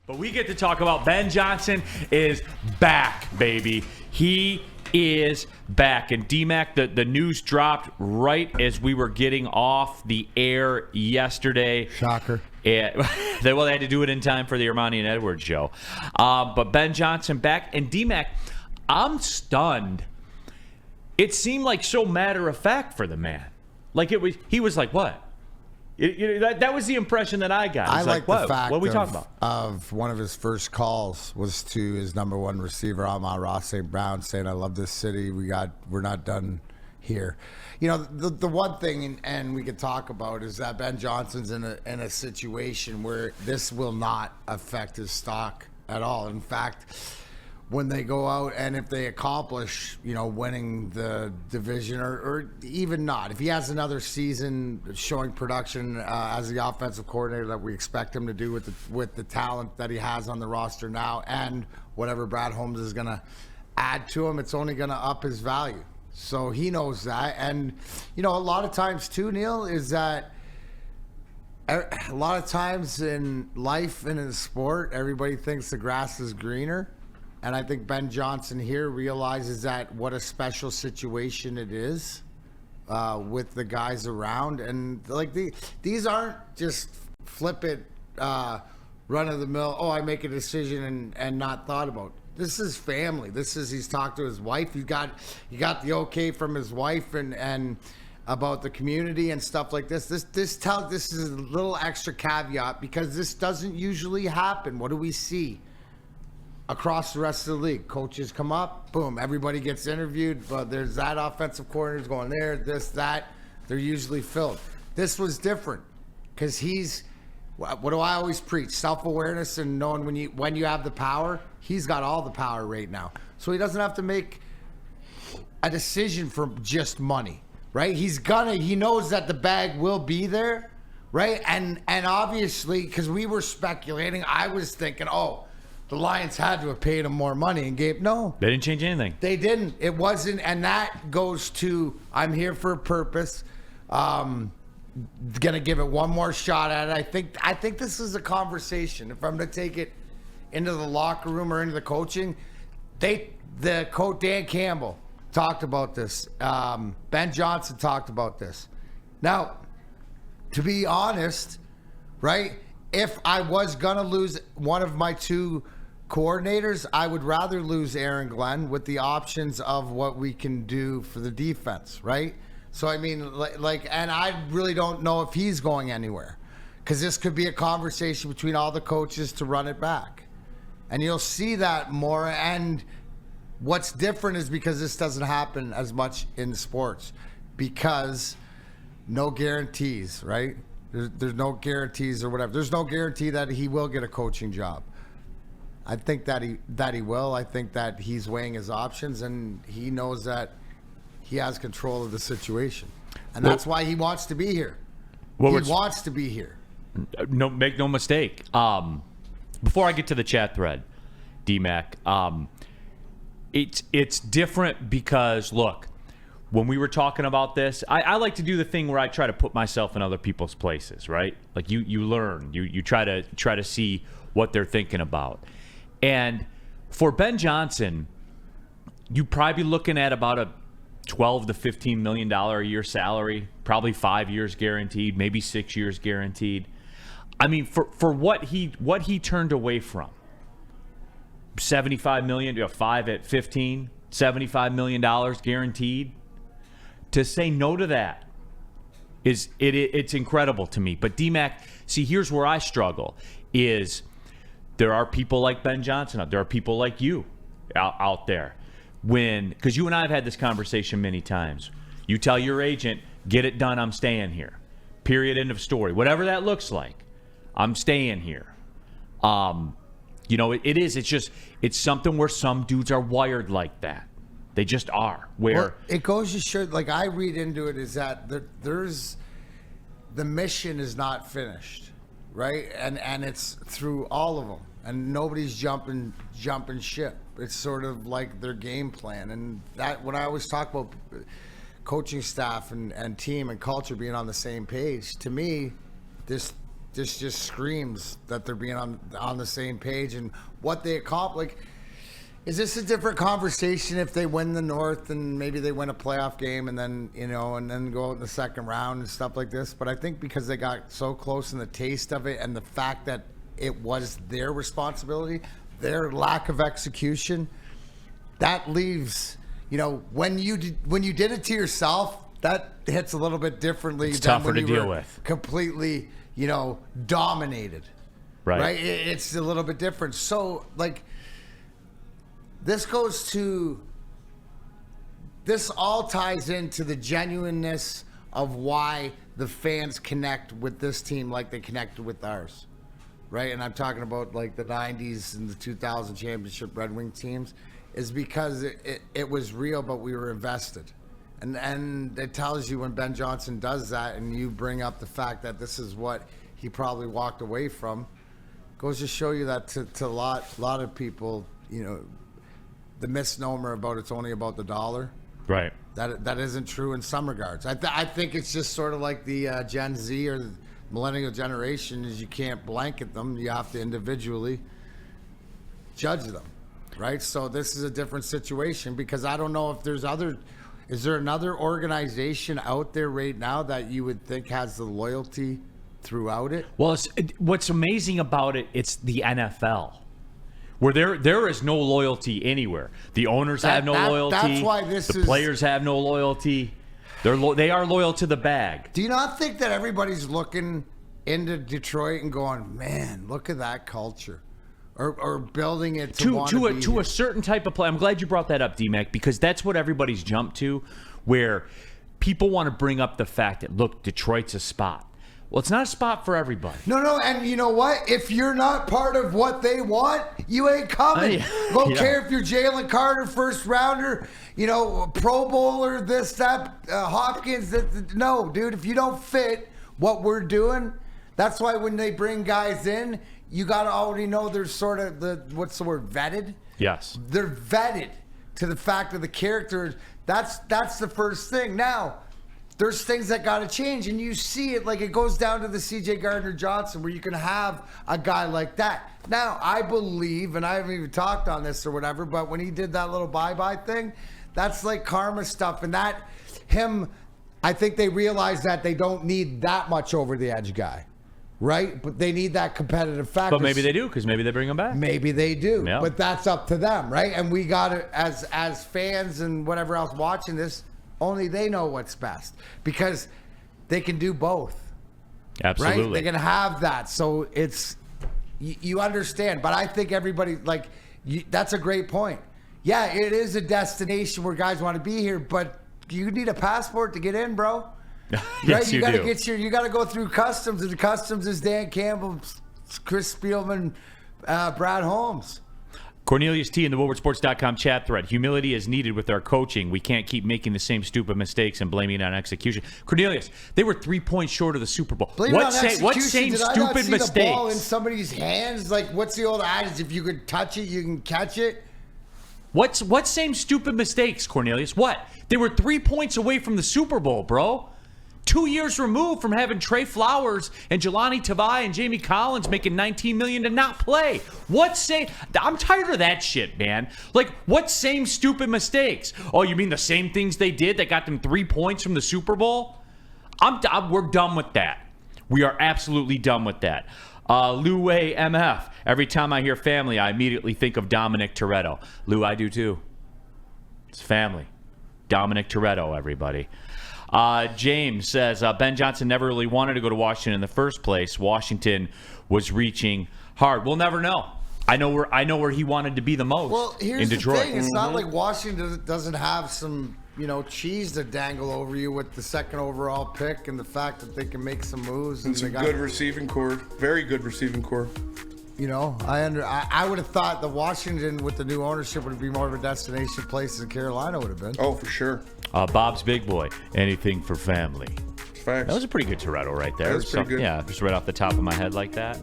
But we get to talk about Ben Johnson is back, baby. He is back. And D-Mac, the news dropped right as we were getting off the air yesterday. Shocker. They had to do it in time for the Ermanni and Edwards show. But Ben Johnson back. And D-Mac, I'm stunned. It seemed like so matter of fact for the man. Like he was like, what? That was the impression that I got. I like the fact what are we talking about? Of one of his first calls was to his number one receiver, Amon-Ra St. Brown, saying, "I love this city. We're not done here." You know, the one thing, and we could talk about, is that Ben Johnson's in a situation where this will not affect his stock at all. In fact, when they go out and if they accomplish, winning the division or even not, if he has another season showing production as the offensive coordinator that we expect him to do with the talent that he has on the roster now and whatever Brad Holmes is going to add to him, it's only going to up his value. So he knows that. And, a lot of times too, Neil, is that a lot of times in life and in sport, everybody thinks the grass is greener. And I think Ben Johnson here realizes that what a special situation it is with the guys around. And these aren't just flippant, run-of-the-mill, I make a decision and not thought about. This is family. He's talked to his wife. He got the okay from his wife and about the community and stuff like this. This is a little extra caveat because this doesn't usually happen. What do we see? Across the rest of the league, coaches come up, boom, everybody gets interviewed, but there's that offensive coordinator's going there, this, that, they're usually filled. This was different because what do I always preach? Self-awareness and knowing when you have the power. He's got all the power right now. So he doesn't have to make a decision for just money, right? He knows that the bag will be there, right? And obviously, because we were speculating, I was thinking, the Lions had to have paid him more money, and Gabe, no. They didn't change anything. They didn't. It wasn't, and that goes to, I'm here for a purpose. Gonna give it one more shot at it. I think this is a conversation. If I'm gonna take it into the locker room or into the coaching, the coach Dan Campbell talked about this. Ben Johnson talked about this. Now, to be honest, right? If I was going to lose one of my two coordinators, I would rather lose Aaron Glenn with the options of what we can do for the defense, right? So, I mean, and I really don't know if he's going anywhere because this could be a conversation between all the coaches to run it back. And you'll see that more. And what's different is because this doesn't happen as much in sports because no guarantees, right? There's no guarantees or whatever. There's no guarantee that he will get a coaching job. I think that he will. I think that he's weighing his options and he knows that he has control of the situation. And that's why he wants to be here. Wants to be here. No, make no mistake. Before I get to the chat thread, D-Mac, it's different because, look, when we were talking about this, I like to do the thing where I try to put myself in other people's places, right? Like you learn, you try to see what they're thinking about. And for Ben Johnson, you'd probably be looking at about a $12 to $15 million a year salary, probably 5 years guaranteed, maybe 6 years guaranteed. I mean, for what he turned away from, $75 million, 5 at 15, $75 million guaranteed. To say no to that it's incredible to me. But D-Mac, see, here's where I struggle is there are people like Ben Johnson. There are people like you out there. Because you and I have had this conversation many times. You tell your agent, get it done, I'm staying here. Period, end of story. Whatever that looks like, I'm staying here. It's something where some dudes are wired like that. They just are. It goes to show, I read into it is that there's the mission is not finished, right? And it's through all of them, and nobody's jumping ship. It's sort of like their game plan, and that when I always talk about coaching staff and team and culture being on the same page, to me, this this just screams that they're being on the same page and what they accomplish. Like, is this a different conversation if they win the North and maybe they win a playoff game and then, and then go out in the second round and stuff like this? But I think because they got so close in the taste of it and the fact that it was their responsibility, their lack of execution, that leaves, when you did it to yourself, that hits a little bit differently It's than tougher when to you deal were with. completely, dominated. Right. It's a little bit different. So, this all ties into the genuineness of why the fans connect with this team like they connected with ours, right? And I'm talking about the 90s and the 2000 championship Red Wing teams, is because it was real, but we were invested. And it tells you when Ben Johnson does that and you bring up the fact that this is what he probably walked away from, goes to show you that to a lot of people, the misnomer about it's only about the dollar. Right. That isn't true in some regards. I think it's just sort of like the Gen Z or the millennial generation is you can't blanket them. You have to individually judge them, right? So this is a different situation because I don't know if is there another organization out there right now that you would think has the loyalty throughout it? Well, what's amazing about it, it's the NFL. Where there is no loyalty anywhere. The owners have no loyalty. That's why the players have no loyalty. They are loyal to the bag. Do you not think that everybody's looking into Detroit and going, man, look at that culture, or building it to a certain type of play? I'm glad you brought that up, D-Mac, because that's what everybody's jumped to, where people want to bring up the fact that look, Detroit's a spot. Well, it's not a spot for everybody. No, and you know what? If you're not part of what they want, you ain't coming. Don't care if you're Jalen Carter, first rounder, Pro Bowler, this, that, Hopkins. No, dude, if you don't fit what we're doing, that's why when they bring guys in, you got to already know they're sort of vetted? Yes. They're vetted to the fact of the character. That's the first thing. Now, there's things that got to change, and you see it it goes down to the C.J. Gardner-Johnson where you can have a guy like that. Now, I believe, and I haven't even talked on this or whatever, but when he did that little bye-bye thing, that's like karma stuff, and I think they realize that they don't need that much over-the-edge guy, right? But they need that competitive factor. But maybe they do, because maybe they bring him back. Maybe they do, yeah. But that's up to them, right? And we got to, as fans and whatever else watching this, only they know what's best because they can do both. Absolutely. Right? They can have that. So it's, you understand. But I think everybody, that's a great point. Yeah, it is a destination where guys want to be here, but you need a passport to get in, bro. Yes, you do. You got to go through customs, and the customs is Dan Campbell, Chris Spielman, Brad Holmes. Cornelius T. in the WoodwardSports.com chat thread. Humility is needed with our coaching. We can't keep making the same stupid mistakes and blaming it on execution. Cornelius, they were 3 points short of the Super Bowl. What same Did I not stupid see mistakes? The ball in somebody's hands? What's the old adage? If you could touch it, you can catch it. What same stupid mistakes, Cornelius? What? They were 3 points away from the Super Bowl, bro. 2 years removed from having Trey Flowers and Jelani Tavai and Jamie Collins making $19 million to not play. I'm tired of that shit, man. What same stupid mistakes? Oh, you mean the same things they did that got them 3 points from the Super Bowl? We're done with that. We are absolutely done with that. Lou Way MF. Every time I hear family, I immediately think of Dominic Toretto. Lou, I do too. It's family. Dominic Toretto, everybody. James says Ben Johnson never really wanted to go to Washington in the first place. Washington was reaching hard. We'll never know. I know where he wanted to be the most. Well, here's in Detroit. the thing: it's not like Washington doesn't have some cheese to dangle over you with the second overall pick and the fact that they can make some moves and some good receiving core, very good receiving core. I would have thought that Washington with the new ownership would be more of a destination place than Carolina would have been. Oh, for sure. Bob's Big Boy. Anything for family. Facts. That was a pretty good Toretto right there. That was pretty good. Yeah, just right off the top of my head like that.